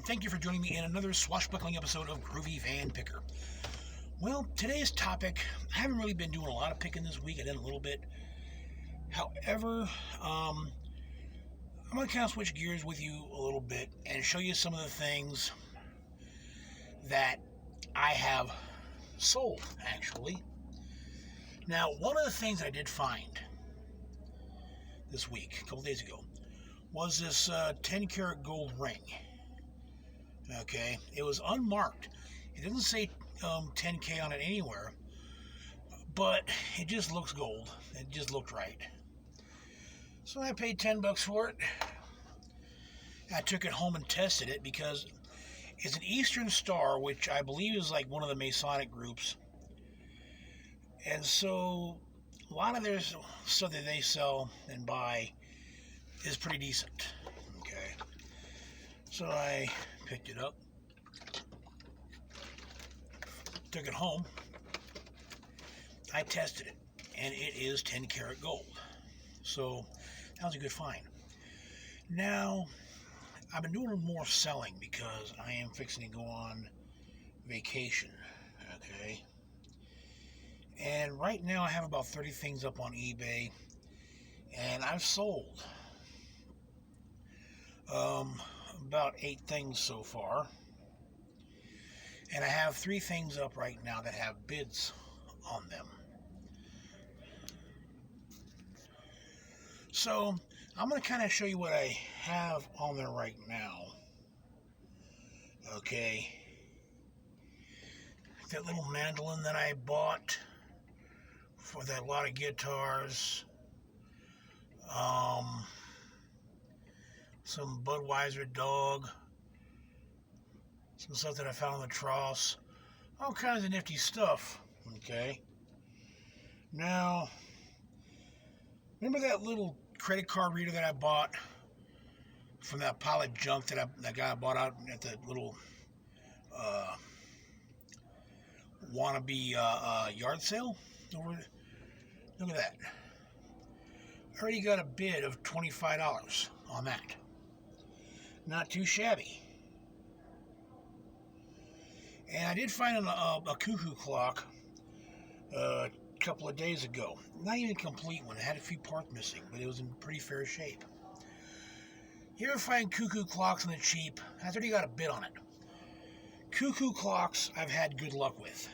thank you for joining me in another swashbuckling episode of Groovy Van Picker. Well, today's topic, I haven't really been doing a lot of picking this week. I did a little bit. However, I'm going to kind of switch gears with you a little bit and show you some of the things that I have sold, actually. Now, one of the things I did find this week, a couple days ago, was this 10 karat gold ring. Okay, it was unmarked. It doesn't say 10K on it anywhere, but it just looks gold. It just looked right. So I paid $10 for it. I took it home and tested it because it's an Eastern Star, which I believe is like one of the Masonic groups. And so a lot of their stuff that they sell and buy is pretty decent. Okay. So I picked it up, took it home, I tested it, and it is 10 karat gold. So that was a good find. Now, I've been doing more selling because I am fixing to go on vacation, okay? And right now I have about 30 things up on eBay, and I've sold about 8 things so far. And I have 3 things up right now that have bids on them. So I'm going to kind of show you what I have on there right now. Okay. That little mandolin that I bought for that lot of guitars. Some Budweiser dog. Some stuff that I found on the troughs. All kinds of nifty stuff. Okay. Now, remember that little credit card reader that I bought from that pile of junk that guy bought out at the little wannabe yard sale? Look at that. I already got a bid of $25 on that. Not too shabby. And I did find a cuckoo clock a couple of days ago. Not even a complete one. It had a few parts missing, but it was in pretty fair shape. You ever find cuckoo clocks on the cheap? I've already got a bid on it. Cuckoo clocks I've had good luck with.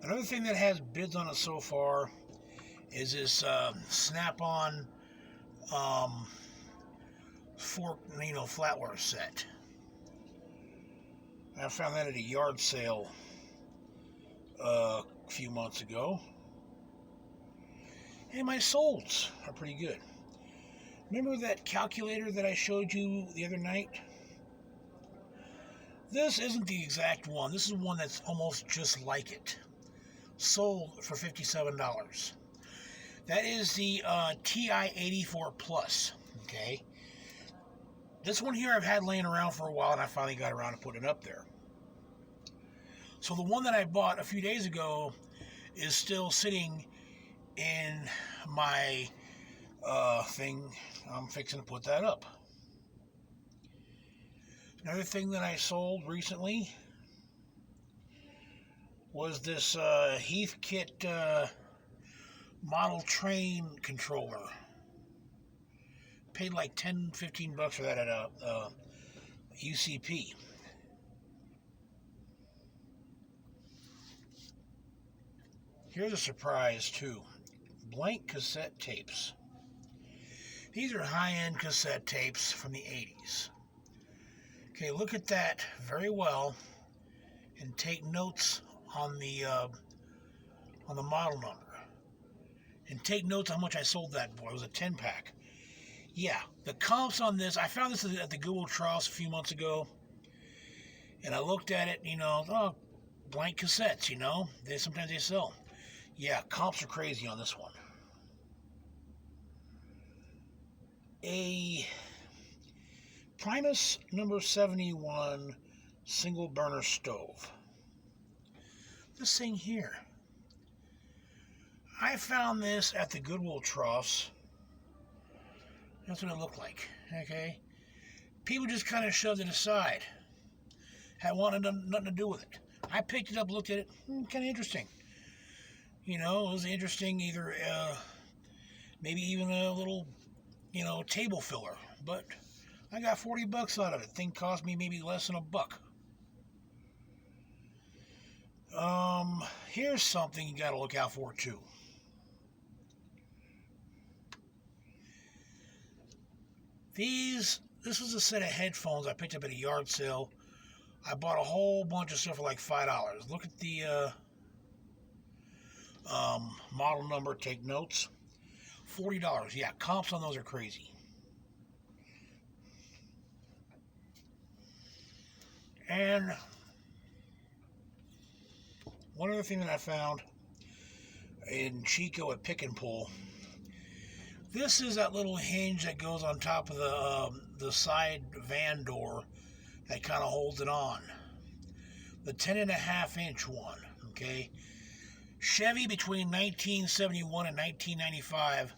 Another thing that has bids on it so far is this snap-on fork, flatware set. I found that at a yard sale a few months ago. And my solds are pretty good. Remember that calculator that I showed you the other night? This isn't the exact one. This is one that's almost just like it. Sold for $57. That is the TI-84 Plus. Okay. This one here I've had laying around for a while, and I finally got around to putting it up there. So the one that I bought a few days ago is still sitting in my thing. I'm fixing to put that up. Another thing that I sold recently was this Heathkit model train controller. Paid like $10-15 for that at a UCP. Here's a surprise too. Blank cassette tapes. These are high-end cassette tapes from the 80s. Okay, look at that very well and take notes on the model number. And take notes how much I sold that for. It was a 10-pack. Yeah, the comps on this, I found this at the Goodwill troughs a few months ago. And I looked at it, blank cassettes, sometimes they sell. Yeah, comps are crazy on this one. A Primus number 71 single burner stove. This thing here. I found this at the Goodwill troughs. That's what it looked like. Okay. people just kind of shoved it aside. Had wanted nothing to do with it. I picked it up, looked at it, kind of interesting. You know, it was interesting, either maybe even a little, table filler. But I got $40 out of it. Thing cost me maybe less than $1. Here's something you got to look out for too. This was a set of headphones I picked up at a yard sale. I bought a whole bunch of stuff for like $5. Look at the model number, take notes. $40. Yeah, comps on those are crazy. And one other thing that I found in Chico at Pick and Pull. This is that little hinge that goes on top of the side van door that kind of holds it on. The 10.5-inch one, okay? Chevy between 1971 and 1995,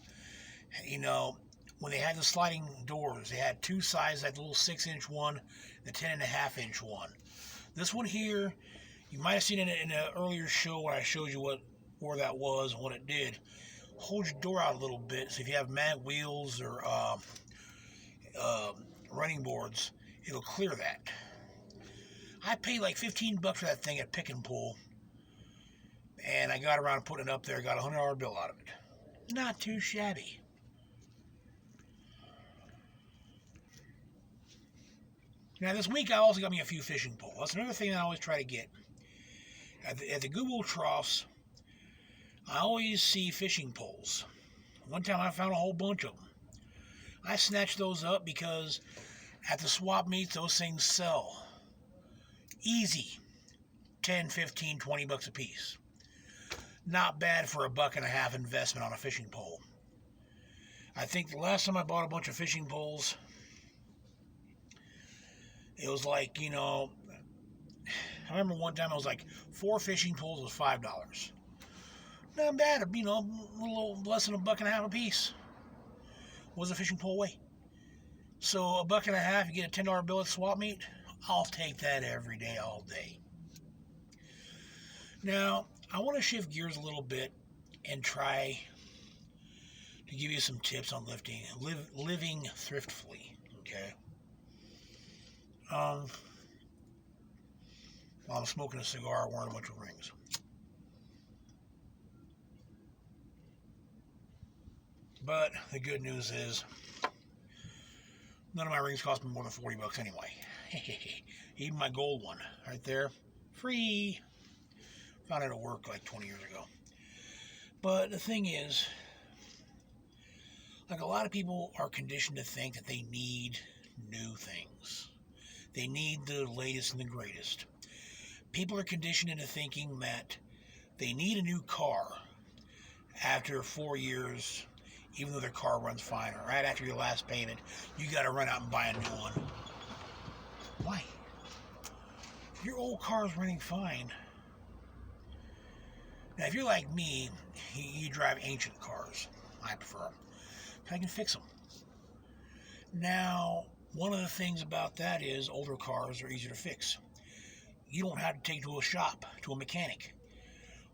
when they had the sliding doors, they had two sides, that little 6-inch one, the 10.5-inch one. This one here, you might have seen it in an earlier show where I showed you where that was and what it did. Hold your door out a little bit, so if you have mag wheels or running boards, it'll clear that. I paid like $15 for that thing at Pick and Pull, and I got around to putting it up there. Got a $100 bill out of it. Not too shabby. Now this week I also got me a few fishing poles. That's another thing I always try to get. At the Goodwill troughs, I always see fishing poles. One time I found a whole bunch of them. I snatched those up because at the swap meets, those things sell. Easy. 10, 15, 20 bucks a piece. Not bad for $1.50 investment on a fishing pole. I think the last time I bought a bunch of fishing poles, it was like, I remember one time it was like 4 fishing poles was $5. Not bad, a little less than $1.50 a piece. What does a fishing pole weigh? So $1.50, you get a $10 bill at swap meet. I'll take that every day, all day. Now, I want to shift gears a little bit and try to give you some tips on living thriftfully. Okay. While I'm smoking a cigar, wearing a bunch of rings. But the good news is, none of my rings cost me more than $40 anyway. Even my gold one, right there, free. Found it at work like 20 years ago. But the thing is, like a lot of people are conditioned to think that they need new things. They need the latest and the greatest. People are conditioned into thinking that they need a new car after 4 years, even though their car runs fine, or right after your last payment, you got to run out and buy a new one. Why? Your old car is running fine. Now, if you're like me, you drive ancient cars. I prefer them. I can fix them. Now, one of the things about that is older cars are easier to fix. You don't have to take to a shop, to a mechanic,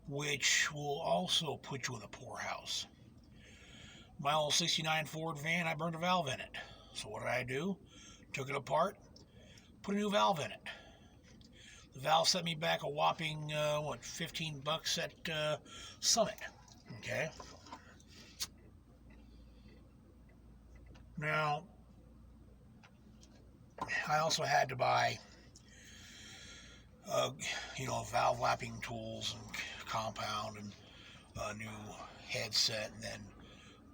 which will also put you in the poorhouse. My old 69 Ford van, I burned a valve in it. So what did I do? Took it apart, put a new valve in it. The valve set me back a whopping, $15 at Summit. Okay. Now, I also had to buy, valve lapping tools and compound and a new headset, and then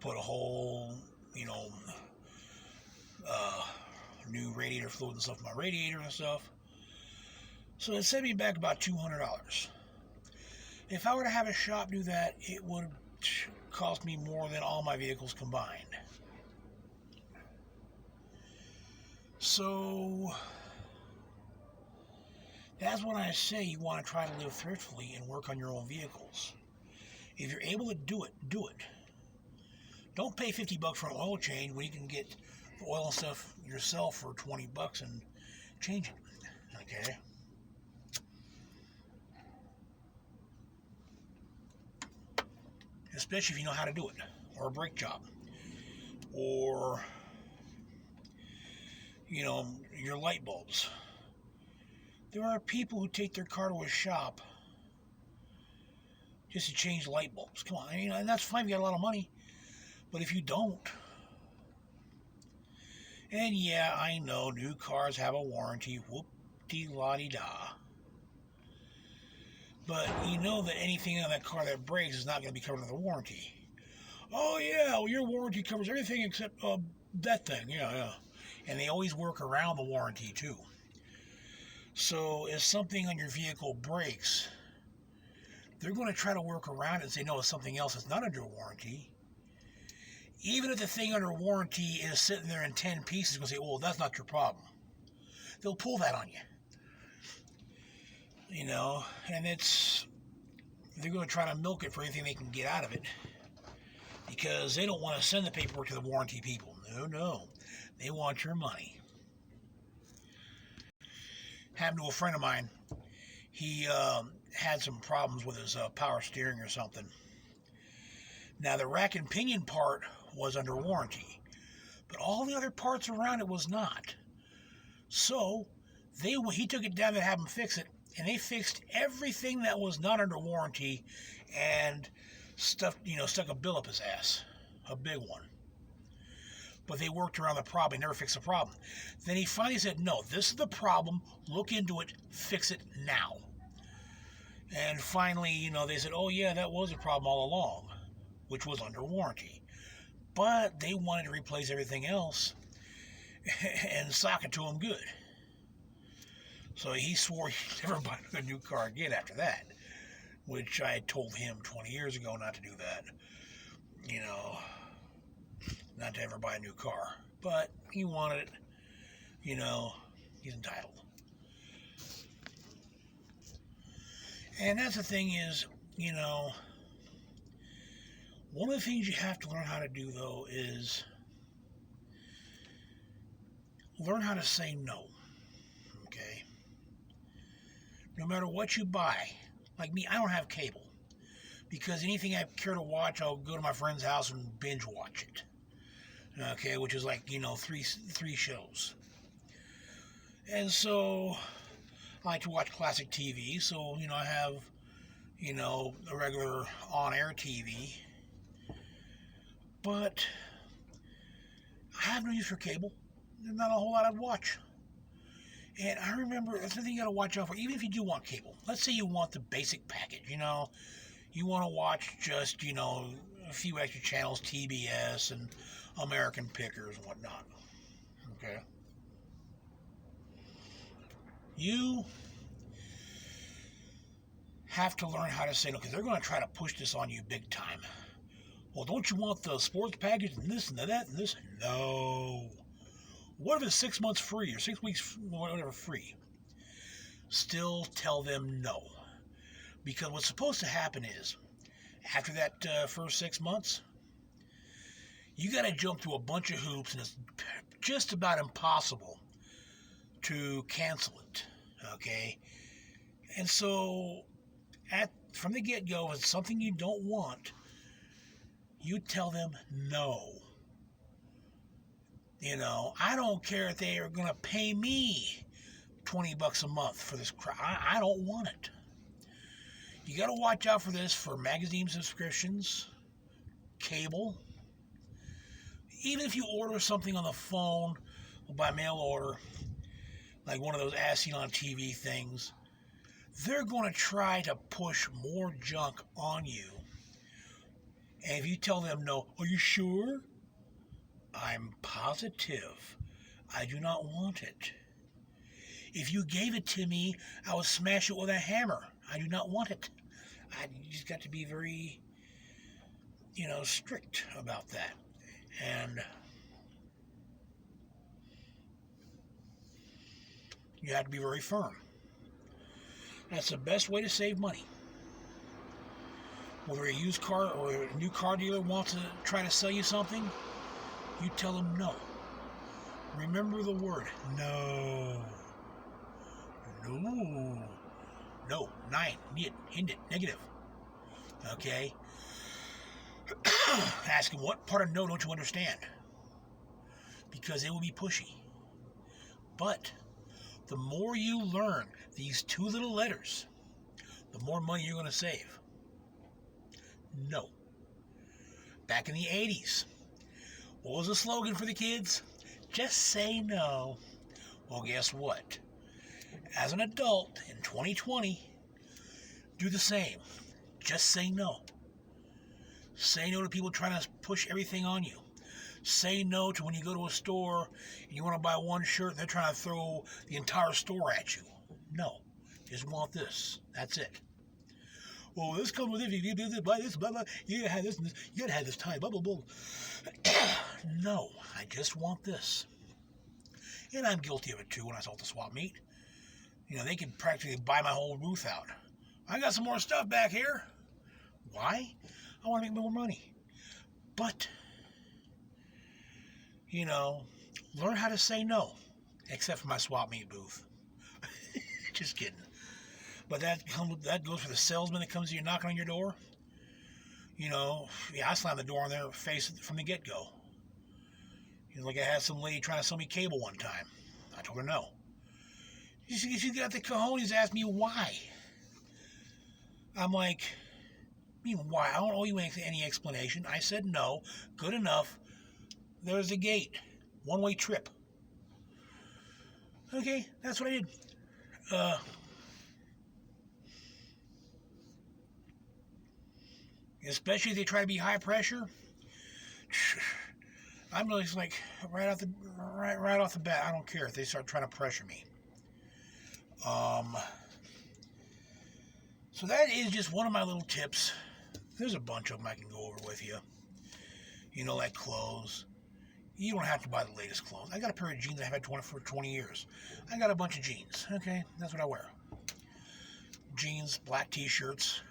put a whole, new radiator fluid and stuff in my radiator and stuff. So it set me back about $200. If I were to have a shop do that, it would cost me more than all my vehicles combined. So that's when I say you want to try to live thriftfully and work on your own vehicles. If you're able to do it, do it. Don't pay $50 for an oil change when you can get oil and stuff yourself for 20 bucks and change it. Okay. Especially if you know how to do it, or a brake job, or, you know, your light bulbs. There are people who take their car to a shop just to change light bulbs. Come on, I mean, and that's fine if you got a lot of money, but if you don't, and yeah, I know new cars have a warranty, whoop-de-la-de-da. But you know that anything on that car that breaks is not going to be covered under the warranty. Oh yeah, well, your warranty covers everything except that thing. Yeah. And they always work around the warranty too. So if something on your vehicle breaks, they're going to try to work around it and say, no, it's something else that's not under warranty. Even if the thing under warranty is sitting there in 10 pieces, they're going to say, well, that's not your problem. They'll pull that on you. You know, and they're going to try to milk it for anything they can get out of it, because they don't want to send the paperwork to the warranty people. No, they want your money. Happened to a friend of mine. He had some problems with his power steering or something. Now, the rack and pinion part was under warranty, but all the other parts around it was not. So he took it down to have them fix it, and they fixed everything that was not under warranty, and stuck a bill up his ass, a big one. But they worked around the problem. They never fixed the problem. Then he finally said, no, this is the problem. Look into it. Fix it now. And finally, they said, oh yeah, that was a problem all along, which was under warranty. But they wanted to replace everything else and sock it to him good. So he swore he'd never buy a new car again after that, which I had told him 20 years ago not to do that. Not to ever buy a new car. But he wanted it. He's entitled. And that's the thing is, one of the things you have to learn how to do, though, is learn how to say no. Okay? No matter what you buy. Like me, I don't have cable. Because anything I care to watch, I'll go to my friend's house and binge watch it. Okay, which is like, three shows. And so, I like to watch classic TV. So, I have, a regular on-air TV. But I have no use for cable. There's not a whole lot I'd watch. And I remember, that's the thing you got to watch out for, even if you do want cable. Let's say you want the basic package, You want to watch just, a few extra channels, TBS and American Pickers and whatnot. Okay? You have to learn how to say no, because they're going to try to push this on you big time. Well, don't you want the sports package and this and that and this? No. What if it's 6 months free or 6 weeks, whatever, free? Still tell them no. Because what's supposed to happen is, after that first 6 months, you got to jump through a bunch of hoops, and it's just about impossible to cancel it. Okay? And so, from the get-go, if it's something you don't want, you tell them no. I don't care if they are going to pay me $20 a month for this crap. I don't want it. You got to watch out for this for magazine subscriptions, cable. Even if you order something on the phone or by mail order, like one of those as seen on TV things, they're going to try to push more junk on you. And if you tell them no, are you sure? I'm positive. I do not want it. If you gave it to me, I would smash it with a hammer. I do not want it. You just got to be very, strict about that. And you have to be very firm. That's the best way to save money. Whether a used car or a new car dealer wants to try to sell you something, you tell them no. Remember the word. No. No. No. 9. Niet. Hindit. Negative. Okay? Ask him, what part of no don't you understand? Because it will be pushy. But the more you learn these 2 little letters, the more money you're going to save. No. Back in the 80s, what was the slogan for the kids? Just say no. Well, guess what? As an adult in 2020, do the same. Just say no. Say no to people trying to push everything on you. Say no to when you go to a store and you want to buy one shirt and they're trying to throw the entire store at you. No. Just want this. That's it. Well, this comes with it. You do this, buy this, blah, blah. You gotta have this and this. You gotta have this time, blah, blah, blah. No. I just want this. And I'm guilty of it too when I sold the swap meet. You know, they could practically buy my whole roof out. I got some more stuff back here. Why? I want to make more money. But, you know, learn how to say no. Except for my swap meet booth. Just kidding. But that goes for the salesman that comes to you knocking on your door. You know, yeah, I slammed the door on their face from the get-go. You know, like I had some lady trying to sell me cable one time. I told her no. She got the cojones to ask me why. I'm like, I mean, why? I don't owe you any explanation. I said no. Good enough. There's a gate. One-way trip. Okay, that's what I did. Especially if they try to be high pressure. I'm really like right off the bat. I don't care if they start trying to pressure me. So that is just one of my little tips. There's a bunch of them I can go over with you. You know, like clothes. You don't have to buy the latest clothes. I got a pair of jeans I've had for 20 years. I got a bunch of jeans. Okay, that's what I wear. Jeans, black t-shirts,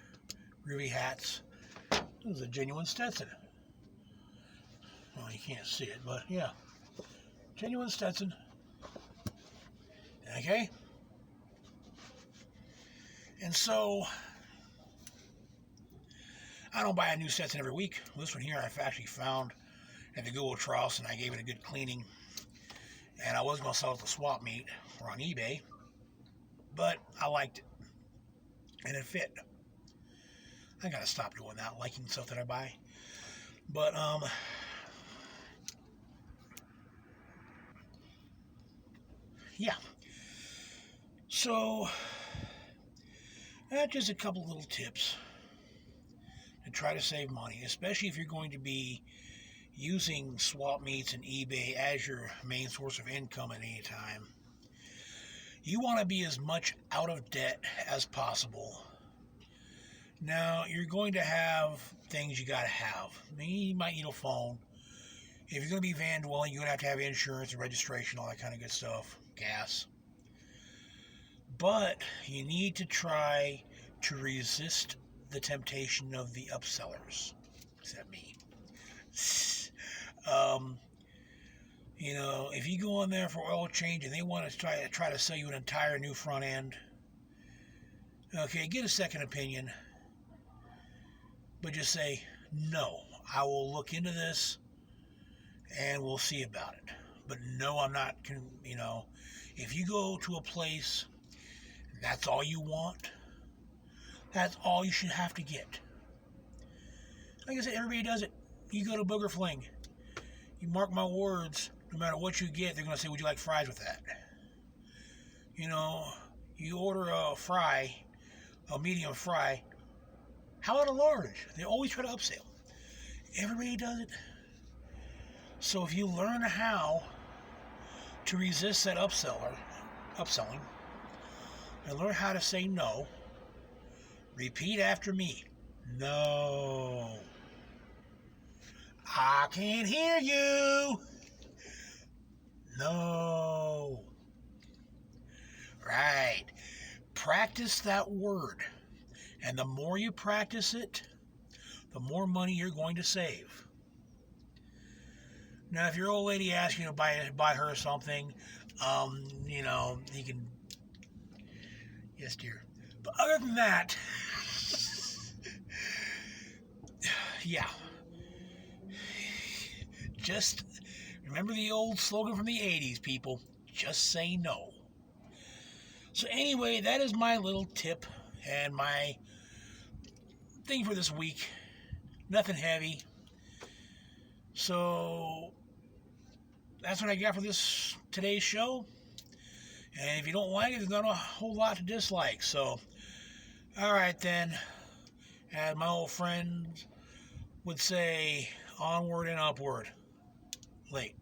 groovy hats. This is a genuine Stetson. Well, you can't see it, but yeah. Genuine Stetson. Okay? And so, I don't buy a new Stetson every week. This one here I've actually found at the Goodwill Trouse, and I gave it a good cleaning. And I was going to sell it to swap meet or on eBay, but I liked it. And it fit. I got to stop doing that, liking stuff that I buy. But, yeah. So, that's just a couple little tips to try to save money, especially if you're going to be using swap meets and eBay as your main source of income at any time. You want to be as much out of debt as possible. Now, you're going to have things you got to have. I mean, you might need a phone. If you're going to be van dwelling, you're going to have insurance and registration, all that kind of good stuff. Gas. But you need to try to resist the temptation of the upsellers. Except me. You know, if you go on there for oil change and they want to try to sell you an entire new front end, okay, get a second opinion. But just say, no, I will look into this and we'll see about it. But no, I'm not, you know, if you go to a place, that's all you want, that's all you should have to get. Like I said, everybody does it. You go to Booger Fling, you mark my words, no matter what you get, they're going to say, would you like fries with that? You know, you order a fry, a medium fry, how about a large? They always try to upsell. Everybody does it. So if you learn how to resist that upselling, and learn how to say no, repeat after me. No. I can't hear you. No. Right. Practice that word. And the more you practice it, the more money you're going to save. Now, if your old lady asks you to buy her something, you know, you can, yes, dear. But other than that, yeah, just remember the old slogan from the 80s, people. Just say no. So anyway, that is my little tip and my thing for this week. Nothing heavy. So that's what I got for today's show. And if you don't like it, there's not a whole lot to dislike. So, all right then. As my old friend would say, onward and upward. Late.